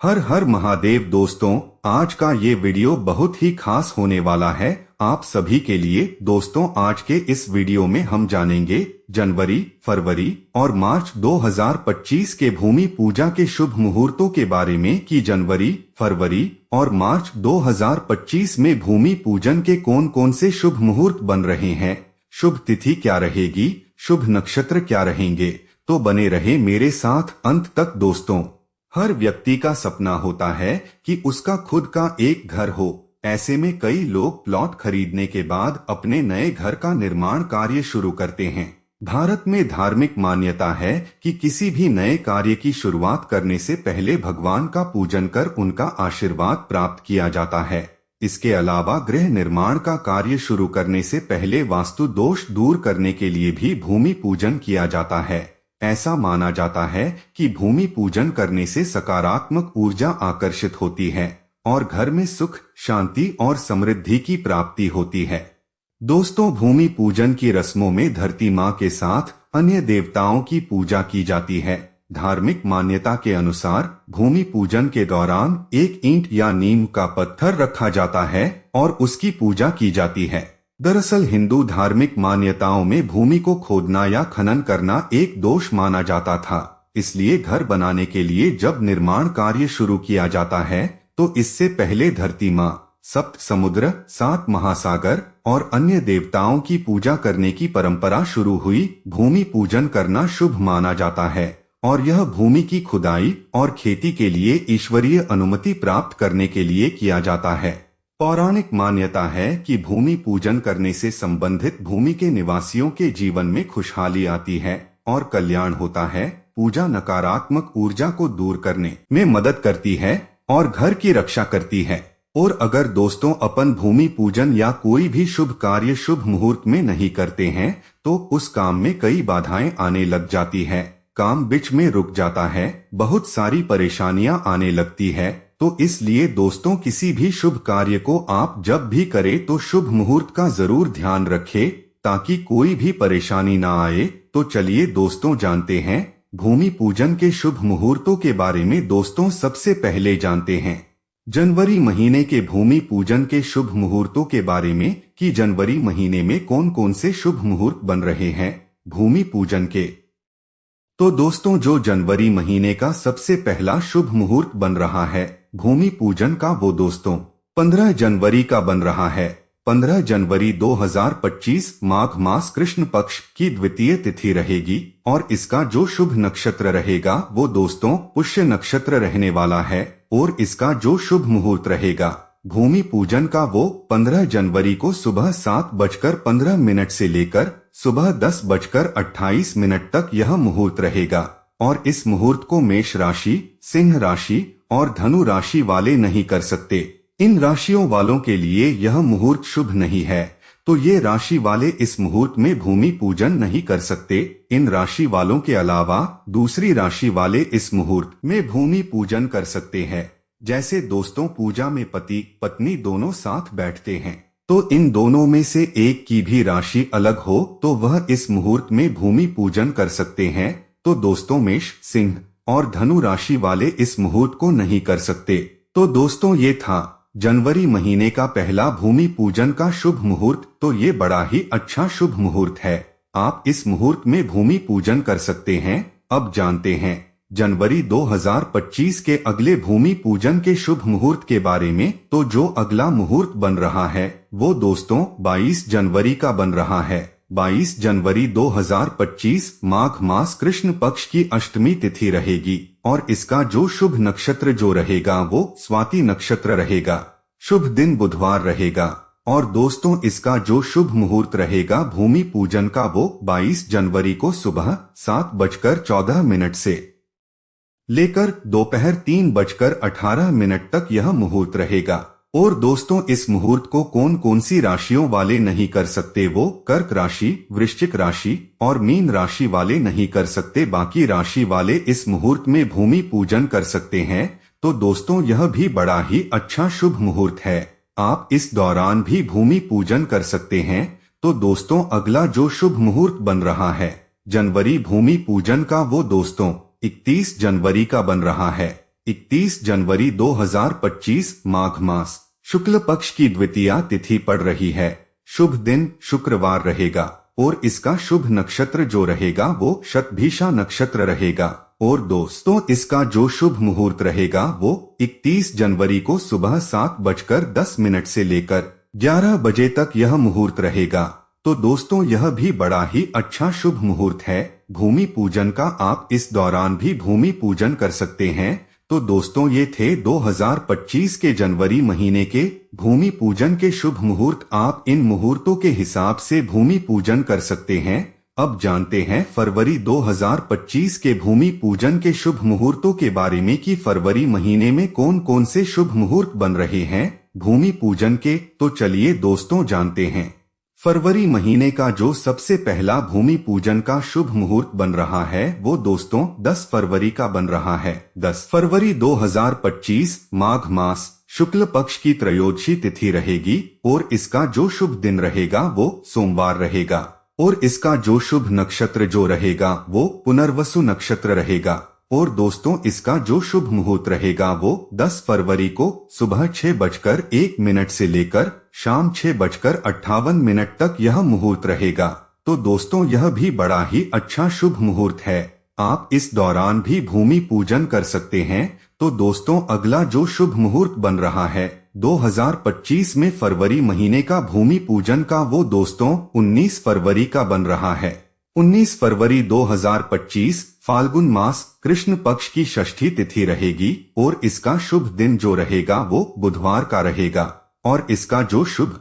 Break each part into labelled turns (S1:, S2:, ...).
S1: हर हर महादेव दोस्तों, आज का ये वीडियो बहुत ही खास होने वाला है आप सभी के लिए। दोस्तों, आज के इस वीडियो में हम जानेंगे जनवरी, फरवरी और मार्च 2025 के भूमि पूजा के शुभ मुहूर्तों के बारे में कि जनवरी, फरवरी और मार्च 2025 में भूमि पूजन के कौन कौन से शुभ मुहूर्त बन रहे हैं, शुभ तिथि क्या रहेगी, शुभ नक्षत्र क्या रहेंगे। तो बने रहे मेरे साथ अंत तक दोस्तों। हर व्यक्ति का सपना होता है कि उसका खुद का एक घर हो। ऐसे में कई लोग प्लॉट खरीदने के बाद अपने नए घर का निर्माण कार्य शुरू करते हैं। भारत में धार्मिक मान्यता है कि किसी भी नए कार्य की शुरुआत करने से पहले भगवान का पूजन कर उनका आशीर्वाद प्राप्त किया जाता है। इसके अलावा गृह निर्माण का कार्य शुरू करने से पहले वास्तु दोष दूर करने के लिए भी भूमि पूजन किया जाता है। ऐसा माना जाता है कि भूमि पूजन करने से सकारात्मक ऊर्जा आकर्षित होती है और घर में सुख, शांति और समृद्धि की प्राप्ति होती है। दोस्तों, भूमि पूजन की रस्मों में धरती माँ के साथ अन्य देवताओं की पूजा की जाती है। धार्मिक मान्यता के अनुसार भूमि पूजन के दौरान एक ईंट या नीम का पत्थर रखा जाता है और उसकी पूजा की जाती है। दरअसल हिंदू धार्मिक मान्यताओं में भूमि को खोदना या खनन करना एक दोष माना जाता था। इसलिए घर बनाने के लिए जब निर्माण कार्य शुरू किया जाता है तो इससे पहले धरती माँ, सप्त समुद्र, 7 महासागर और अन्य देवताओं की पूजा करने की परंपरा शुरू हुई। भूमि पूजन करना शुभ माना जाता है और यह भूमि की खुदाई और खेती के लिए ईश्वरीय अनुमति प्राप्त करने के लिए किया जाता है। पौराणिक मान्यता है कि भूमि पूजन करने से संबंधित भूमि के निवासियों के जीवन में खुशहाली आती है और कल्याण होता है। पूजा नकारात्मक ऊर्जा को दूर करने में मदद करती है और घर की रक्षा करती है। और अगर दोस्तों अपन भूमि पूजन या कोई भी शुभ कार्य शुभ मुहूर्त में नहीं करते हैं तो उस काम में कई बाधाएं आने लग जाती है। काम बीच में रुक जाता है, बहुत सारी परेशानियां आने लगती है। तो इसलिए दोस्तों, किसी भी शुभ कार्य को आप जब भी करें तो शुभ मुहूर्त का जरूर ध्यान रखें ताकि कोई भी परेशानी ना आए। तो चलिए दोस्तों, जानते हैं भूमि पूजन के शुभ मुहूर्तों के बारे में। दोस्तों, सबसे पहले जानते हैं जनवरी महीने के भूमि पूजन के शुभ मुहूर्तों के बारे में कि जनवरी महीने में कौन कौन से शुभ मुहूर्त बन रहे हैं भूमि पूजन के। तो दोस्तों, जो जनवरी महीने का सबसे पहला शुभ मुहूर्त बन रहा है भूमि पूजन का, वो दोस्तों 15 जनवरी का बन रहा है। 15 जनवरी 2025 माघ मास कृष्ण पक्ष की द्वितीय तिथि रहेगी और इसका जो शुभ नक्षत्र रहेगा वो दोस्तों पुष्य नक्षत्र रहने वाला है। और इसका जो शुभ मुहूर्त रहेगा भूमि पूजन का वो 15 जनवरी को सुबह 7:15 से लेकर सुबह 10:28 तक यह मुहूर्त रहेगा। और इस मुहूर्त को मेष राशि, सिंह राशि और धनु राशि वाले नहीं कर सकते। इन राशियों वालों के लिए यह मुहूर्त शुभ नहीं है, तो ये राशि वाले इस मुहूर्त में भूमि पूजन नहीं कर सकते। इन राशि वालों के अलावा दूसरी राशि वाले इस मुहूर्त में भूमि पूजन कर सकते हैं। जैसे दोस्तों, पूजा में पति पत्नी दोनों साथ बैठते हैं, तो इन दोनों में से एक की भी राशि अलग हो तो वह इस मुहूर्त में भूमि पूजन कर सकते हैं। तो दोस्तों, मेष, सिंह और धनु राशि वाले इस मुहूर्त को नहीं कर सकते। तो दोस्तों, ये था जनवरी महीने का पहला भूमि पूजन का शुभ मुहूर्त। तो ये बड़ा ही अच्छा शुभ मुहूर्त है, आप इस मुहूर्त में भूमि पूजन कर सकते हैं। अब जानते हैं जनवरी 2025 के अगले भूमि पूजन के शुभ मुहूर्त के बारे में। तो जो अगला मुहूर्त बन रहा है वो दोस्तों 22 जनवरी का बन रहा है। 22 जनवरी 2025 माघ मास कृष्ण पक्ष की अष्टमी तिथि रहेगी और इसका जो शुभ नक्षत्र जो रहेगा वो स्वाति नक्षत्र रहेगा। शुभ दिन बुधवार रहेगा और दोस्तों, इसका जो शुभ मुहूर्त रहेगा भूमि पूजन का वो 22 जनवरी को सुबह 7:14 से लेकर दोपहर 3:18 तक यह मुहूर्त रहेगा। और दोस्तों, इस मुहूर्त को कौन कौन सी राशियों वाले नहीं कर सकते, वो कर्क राशि, वृश्चिक राशि और मीन राशि वाले नहीं कर सकते। बाकी राशि वाले इस मुहूर्त में भूमि पूजन कर सकते हैं। तो दोस्तों, यह भी बड़ा ही अच्छा शुभ मुहूर्त है, आप इस दौरान भी भूमि पूजन कर सकते हैं। तो दोस्तों, अगला जो शुभ मुहूर्त बन रहा है जनवरी भूमि पूजन का, वो दोस्तों 31 जनवरी का बन रहा है। 31 जनवरी 2025 माघ मास शुक्ल पक्ष की द्वितीया तिथि पड़ रही है। शुभ दिन शुक्रवार रहेगा और इसका शुभ नक्षत्र जो रहेगा वो शतभिषा नक्षत्र रहेगा। और दोस्तों इसका जो शुभ मुहूर्त रहेगा वो 31 जनवरी को सुबह 7:10 से लेकर 11 बजे तक यह मुहूर्त रहेगा। तो दोस्तों यह भी बड़ा ही अच्छा शुभ मुहूर्त है। भूमि पूजन का आप इस दौरान भी भूमि पूजन कर सकते हैं। तो दोस्तों ये थे 2025 के जनवरी महीने के भूमि पूजन के शुभ मुहूर्त। आप इन मुहूर्तों के हिसाब से भूमि पूजन कर सकते हैं। अब जानते हैं फरवरी 2025 के भूमि पूजन के शुभ मुहूर्तों के बारे में कि फरवरी महीने में कौन कौन से शुभ मुहूर्त बन रहे हैं भूमि पूजन के। तो चलिए दोस्तों जानते हैं। फरवरी महीने का जो सबसे पहला भूमि पूजन का शुभ मुहूर्त बन रहा है वो दोस्तों 10 फरवरी का बन रहा है। 10 फरवरी 2025 माघ मास शुक्ल पक्ष की त्रयोदशी तिथि रहेगी और इसका जो शुभ दिन रहेगा वो सोमवार रहेगा। और इसका जो शुभ नक्षत्र जो रहेगा वो पुनर्वसु नक्षत्र रहेगा। और दोस्तों इसका जो शुभ मुहूर्त रहेगा वो 10 फरवरी को सुबह 6:01 से लेकर शाम 6:58 तक यह मुहूर्त रहेगा। तो दोस्तों यह भी बड़ा ही अच्छा शुभ मुहूर्त है। आप इस दौरान भी भूमि पूजन कर सकते हैं। तो दोस्तों अगला जो शुभ मुहूर्त बन रहा है 2025 में फरवरी महीने का भूमि पूजन का वो दोस्तों 19 फरवरी का बन रहा है। 19 फरवरी 2025 फाल्गुन मास कृष्ण पक्ष की षष्ठी तिथि रहेगी और इसका शुभ दिन जो रहेगा वो बुधवार का रहेगा। और इसका जो शुभ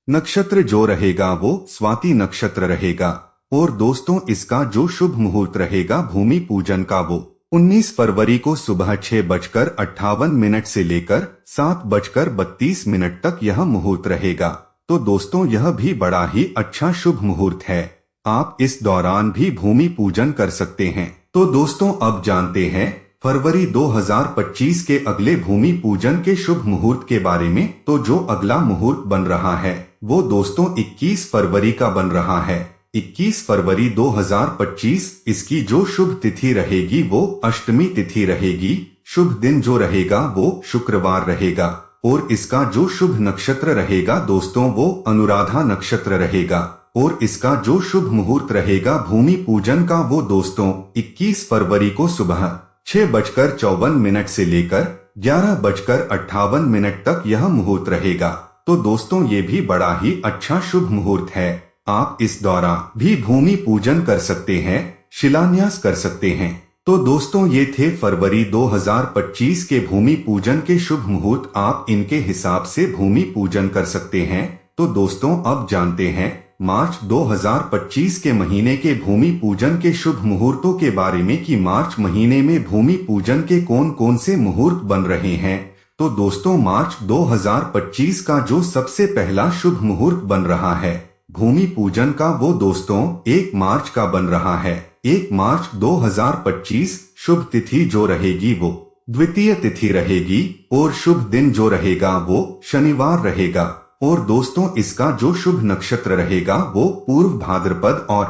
S1: नक्षत्र जो रहेगा वो स्वाति नक्षत्र रहेगा। और दोस्तों इसका जो शुभ मुहूर्त रहेगा भूमि पूजन का वो 19 फरवरी को सुबह 6:58 से लेकर 7:32 तक यह मुहूर्त रहेगा। तो दोस्तों यह भी बड़ा ही अच्छा शुभ मुहूर्त है। आप इस दौरान भी भूमि पूजन कर सकते हैं। तो दोस्तों अब जानते हैं फरवरी 2025 के अगले भूमि पूजन के शुभ मुहूर्त के बारे में। तो जो अगला मुहूर्त बन रहा है वो दोस्तों 21 फरवरी का बन रहा है। 21 फरवरी 2025 इसकी जो शुभ तिथि रहेगी वो अष्टमी तिथि रहेगी। शुभ दिन जो रहेगा वो शुक्रवार रहेगा। और इसका जो शुभ नक्षत्र रहेगा दोस्तों वो अनुराधा नक्षत्र रहेगा। और इसका जो शुभ मुहूर्त रहेगा भूमि पूजन का वो दोस्तों 21 फरवरी को सुबह 6:54 से लेकर 11:58 तक यह मुहूर्त रहेगा। तो दोस्तों ये भी बड़ा ही अच्छा शुभ मुहूर्त है। आप इस दौरान भी भूमि पूजन कर सकते हैं, शिलान्यास कर सकते हैं। तो दोस्तों ये थे फरवरी 2025 के भूमि पूजन के शुभ मुहूर्त। आप इनके हिसाब से भूमि पूजन कर सकते हैं। तो दोस्तों अब जानते हैं मार्च 2025 के महीने के भूमि पूजन के शुभ मुहूर्तों के बारे में कि मार्च महीने में भूमि पूजन के कौन कौन से मुहूर्त बन रहे हैं। तो दोस्तों मार्च 2025 का जो सबसे पहला शुभ मुहूर्त बन रहा है भूमि पूजन का वो दोस्तों 1 मार्च का बन रहा है। 1 मार्च 2025 शुभ तिथि जो रहेगी वो द्वितीय तिथि रहेगी। और शुभ दिन जो रहेगा वो शनिवार रहेगा। और दोस्तों इसका जो शुभ नक्षत्र रहेगा वो पूर्व भाद्रपद और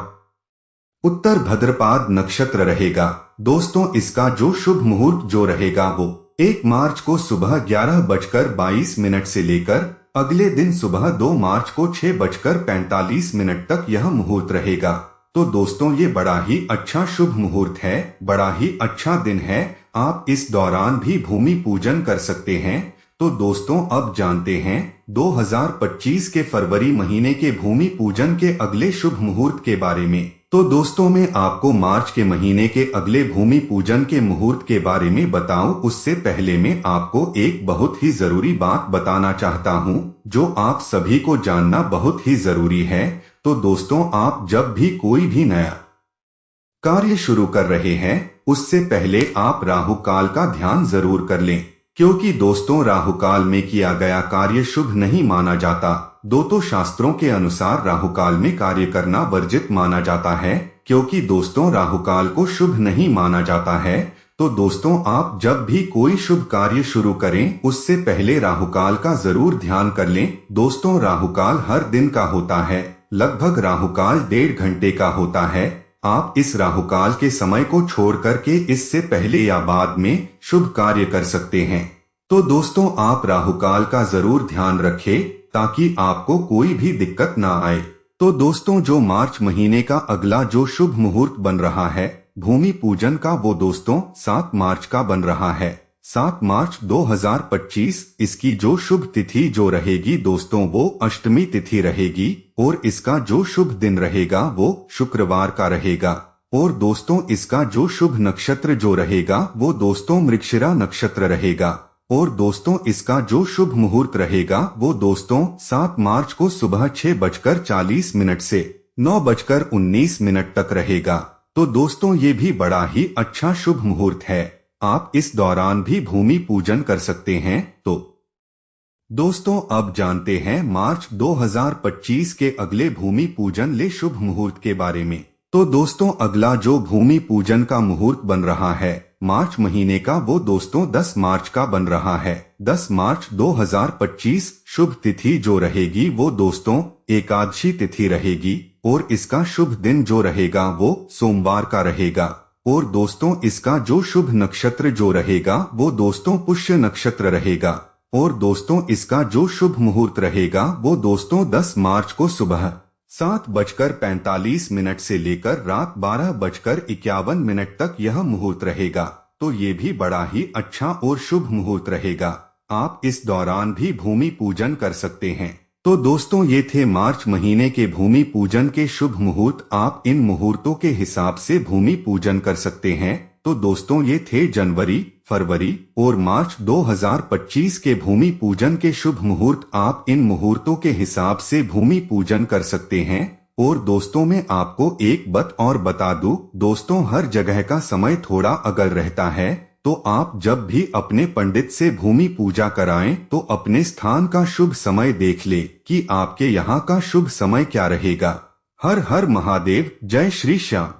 S1: उत्तर भद्रपाद नक्षत्र रहेगा। दोस्तों इसका जो शुभ मुहूर्त जो रहेगा वो 1 मार्च को सुबह 11:22 से लेकर अगले दिन सुबह 2 मार्च को 6:45 तक यह मुहूर्त रहेगा। तो दोस्तों ये बड़ा ही अच्छा शुभ मुहूर्त है, बड़ा ही अच्छा दिन है। आप इस दौरान भी भूमि पूजन कर सकते हैं। तो दोस्तों अब जानते हैं 2025 के फरवरी महीने के भूमि पूजन के अगले शुभ मुहूर्त के बारे में। तो दोस्तों मैं आपको मार्च के महीने के अगले भूमि पूजन के मुहूर्त के बारे में बताऊं उससे पहले मैं आपको एक बहुत ही जरूरी बात बताना चाहता हूं जो आप सभी को जानना बहुत ही जरूरी है। तो दोस्तों आप जब भी कोई भी नया कार्य शुरू कर रहे हैं उससे पहले आप राहु काल का ध्यान जरूर कर लें, क्योंकि दोस्तों राहु काल में किया गया कार्य शुभ नहीं माना जाता। तो शास्त्रों के अनुसार राहु काल में कार्य करना वर्जित माना जाता है, क्योंकि दोस्तों राहु काल को शुभ नहीं माना जाता है। तो दोस्तों आप जब भी कोई शुभ कार्य शुरू करें उससे पहले राहु काल का जरूर ध्यान कर लें। दोस्तों राहु काल हर दिन का होता है, लगभग राहु काल 1.5 घंटे का होता है। आप इस राहुकाल के समय को छोड़ करके इससे पहले या बाद में शुभ कार्य कर सकते हैं। तो दोस्तों आप राहुकाल का जरूर ध्यान रखें ताकि आपको कोई भी दिक्कत ना आए। तो दोस्तों जो मार्च महीने का अगला जो शुभ मुहूर्त बन रहा है भूमि पूजन का, वो दोस्तों 7 मार्च का बन रहा है। 7 मार्च 2025 इसकी जो शुभ तिथि जो रहेगी दोस्तों वो अष्टमी तिथि रहेगी और इसका जो शुभ दिन रहेगा वो शुक्रवार का रहेगा। और दोस्तों इसका जो शुभ नक्षत्र जो रहेगा वो दोस्तों मृगशिरा नक्षत्र रहेगा। और दोस्तों इसका जो शुभ मुहूर्त रहेगा वो दोस्तों 7 मार्च को सुबह 6:40 से 9:19 तक रहेगा। तो दोस्तों ये भी बड़ा ही अच्छा शुभ मुहूर्त है, आप इस दौरान भी भूमि पूजन कर सकते हैं। तो दोस्तों अब जानते हैं मार्च 2025 के अगले भूमि पूजन ले शुभ मुहूर्त के बारे में। तो दोस्तों अगला जो भूमि पूजन का मुहूर्त बन रहा है मार्च महीने का वो दोस्तों 10 मार्च का बन रहा है। 10 मार्च 2025 शुभ तिथि जो रहेगी वो दोस्तों एकादशी तिथि रहेगी और इसका शुभ दिन जो रहेगा वो सोमवार का रहेगा। और दोस्तों इसका जो शुभ नक्षत्र जो रहेगा वो दोस्तों पुष्य नक्षत्र रहेगा। और दोस्तों इसका जो शुभ मुहूर्त रहेगा वो दोस्तों 10 मार्च को सुबह 7:45 से लेकर रात 12:51 तक यह मुहूर्त रहेगा। तो ये भी बड़ा ही अच्छा और शुभ मुहूर्त रहेगा, आप इस दौरान भी भूमि पूजन कर सकते हैं। तो दोस्तों ये थे मार्च महीने के भूमि पूजन के शुभ मुहूर्त, आप इन मुहूर्तों के हिसाब से भूमि पूजन कर सकते हैं। तो दोस्तों ये थे जनवरी, फरवरी और मार्च 2025 के भूमि पूजन के शुभ मुहूर्त, आप इन मुहूर्तों के हिसाब से भूमि पूजन कर सकते हैं। और दोस्तों मैं आपको एक बात और बता दूं, दोस्तों हर जगह का समय थोड़ा अगर रहता है तो आप जब भी अपने पंडित से भूमि पूजा कराएं तो अपने स्थान का शुभ समय देख ले कि आपके यहाँ का शुभ समय क्या रहेगा। हर हर महादेव, जय श्री श्याम।